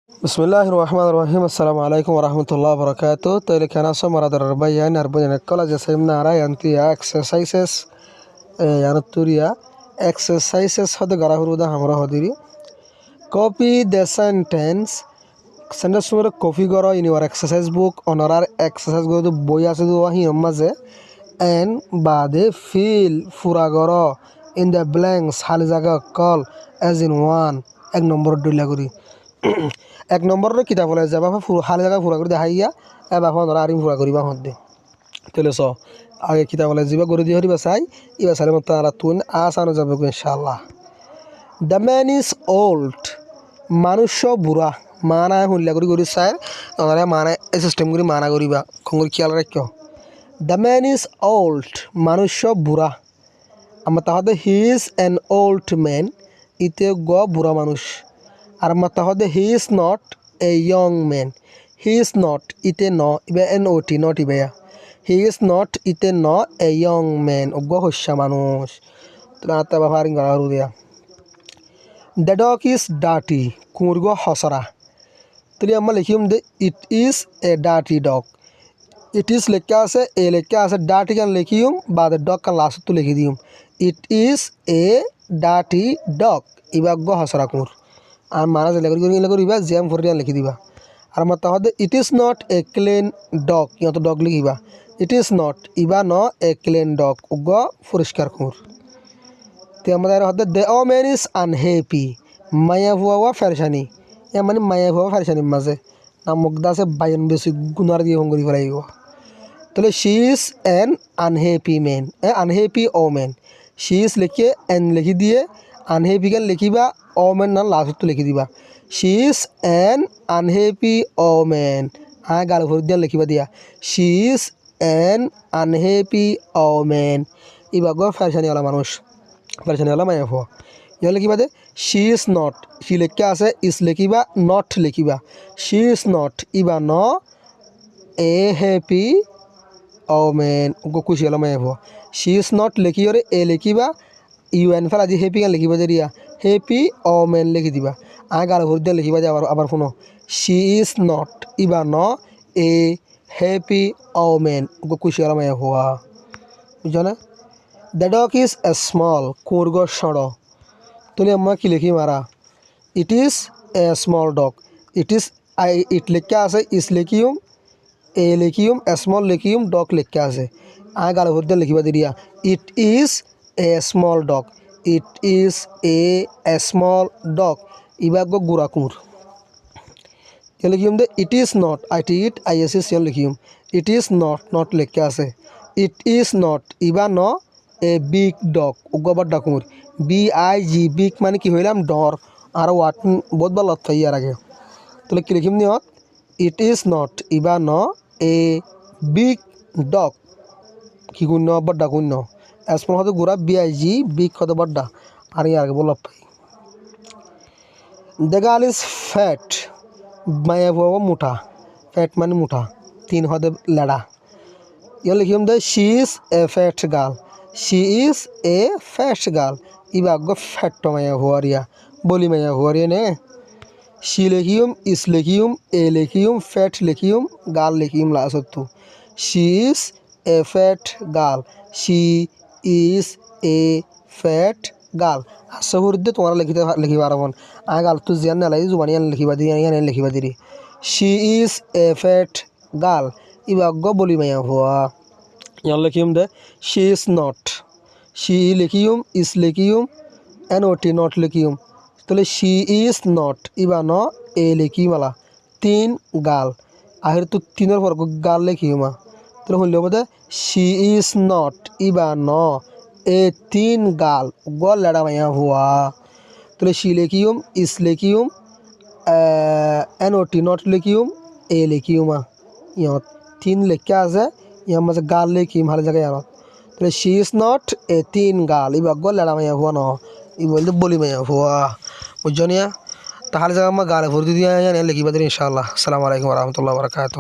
Bismillahir Rahmanir Rahim. Assalamu alaikum warahmatullahi wabarakatuh. Tele kana so maradar bayan arbanya kala jasemna ara yantiya exercises yanaturia exercises hod garahuruda hamra hodiri. Copy the sentence number copy goro in your exercise book onorar exercise go to boy ase do hi maze and bade fill fura goro in the blanks hal jaga call as in one এক নম্বর দুইলা করি এক নম্বরের কিতাব বলে যাবা হালে জায়গা পুরা করে দেখাইয়া এবার ধরা আরিম পুরা করিবা হদ্দে তাহলে স আগে কিতাব বলে যাবা করে দিয়ে হরিবা চাই এবার সালে মত আর তুন আসানো যাবে ইনশাআল্লাহ দ্য ম্যান ইজ ওল্ড মানুষ বুড়া মানা হুল্লা করি চাই ওনারা মানে সিস্টেম করে মানা করিবা খঙ্গর খেয়াল রাখিও দ্য ম্যান ইজ ওল্ড মানুষ বুড়া আমার তাহলে he is an old man ইতে বুড়া মানুষ আর আমার তাহলে he is not a young man he is not ইতে ন ইবা N O T not Iba he is not ইতে ন এ ইয়ং ম্যান হস্যা মানুষ তো বাবা দিয়া দ্য ডগ ইজ ডার্টি কুমুর হসরা তাহলে আমরা লিখিম দে it is a dirty dog it is লেখা আছে এ লেখা আছে ডার্টি কান লিখিম বা ডগ কান লাস্ট তো লিখি দিম ইট ইজ এ ডার্টি ডগ ইবা হসরা কুমুর আর মানা করিবা জ্যাম ফরিয়া লিখি দিবা আর আমার তাহলে it is not a clean dog ইয়ত ডগ লিখিবা ইট ইজ নট ইবা ন এ ক্লিন ডগ পরিষ্কার কুমুর তে আমাদের হতে দে ও ম্যান ইজ আনহ্যাপি মায়া ভুয়া ফেরশানি এ মানে মায়া ভুয়া ফেরশানি মাঝে না মুগ্ধা আছে বাইন বেশি গুনার দিয়ে হঙ্গরি ফেলাইব তাহলে she is an unhappy man unhappy O man she is লিখে এন লিখি দিয়ে আনহ্যাপি গান লিখিবা ও ম্যান না লাস্ট লিখি দিবা she is an unhappy O man গাল ভরি দিয়া লিখিবা দিয়া she is an unhappy O man ইবা ফেরশানিওয়ালা মানুষ ফেরশানিওয়ালা মায়া ভুয়া ইয়া লিখিবা দে শি ইজ নট শি লেখা আছে ইজ লিখিবা নট লিখিবা শি ইজ নট ইবা ন এ হ্যাপি ও ম্যান খুশিওয়ালা মায়া ভুয়া শি ইজ নট লিখিওরে এ লিখিবা ইউ এন ফেলা দি হ্যাপি গান লিখিবা যে রিয়া হ্যাপি ও ম্যান লিখি দিবা গাল ভরি দিয়ে লিখিবা যে আবার শুনো শি ইজ নট ইবা ন এ হ্যাপি ও ম্যান খুশিওয়ালা মায়া ভুয়া বুঝছো না the dog is a small Coorg সড় তুলে আমরা কি লিখি মারা ইট is a small dog it is it লেখা আছে ইস লিখিম এ লিখিম স্মল লিখিম ডগ লেখা আছে গাল ভরি দিয়ে লিখিবা দিয়া it is a small dog it is a small dog ইবা গুড়া কুমুর লিখিম দে it is not I T it I S S লিখিম ইট ইজ নট লেখা আছে ইট ইজ নট ইবা ন এ বিগ ডগ বড্ডা কুমুর বি আই জি বিগ মানে কি হইলাম ডর আর ওয়াট বহুত ভালো অর্থ ইয়ার আগে তাহলে কি লিখিম নিয়ত ইট ইজ নট ইবা ন এ বিগ ডগ কি গুণ্য বড্ডা গুণ্য স্মল হতে গুড়া বি আই জি বিগ হতে বড্ডা আর ইয়ার আগে বল দ্য গার্ল ইজ ফ্যাট মায়া ভুয়া মুঠা ফ্যাট মানে মুঠা তিন হতে লেড়া ইয়া লিখিম দে she is a fat girl she is a fat girl ইবা ফ্যাট মায়া হুয়ারিয়া বলি মায়া হুয়ারিয়া নে শি লিখিম ইস লিখিম এ লিখিম ফ্যাট লিখিম গার্ল লিখিম লাসত্তু she is a fat girl she is a fat girl আসহুরদে তোমার লিখিবা আরবন গাল তো জিয়ান নালাই জুবানি লিখিবা দি লিখিবা দিরি she is a fat girl ইবা বলি মায়া হুয়া ইয়ার লিখিম দে শি ইজ নট শি লিখিম ইস লিখিম এন ও টি নট লিখিম তাহলে শি ইজ নট ইবা ন এ লিখিমালা তিন গাল আহির তো তিনের পর গাল লিখিমা তাহলে শুনলে বোধ শি ইজ নট ইবা ন এ তিন গাল লেড়া মাইয়া হুয়া তাহলে শি লিখিম ইস লিখিম এন ও টি নট লিখিম এ লিখিমা ইহত তিন লেখা আছে ইয়ার মাঝে গাল লিখিম ভালো জায়গায় আর তাহলে শি ইজ নট এ তিন গাল ই লেড়া মাইয়া হুয়া ন ই বলতে বলি মাইয়া হুয়া বুঝছো নিয়া তাহলে জায়গা আমার গালে ভর্তি দিয়ে লিখিবা দিন ইনশাআল্লাহ আসসালামু আলাইকুম রহমতুল্লাহ বরকাত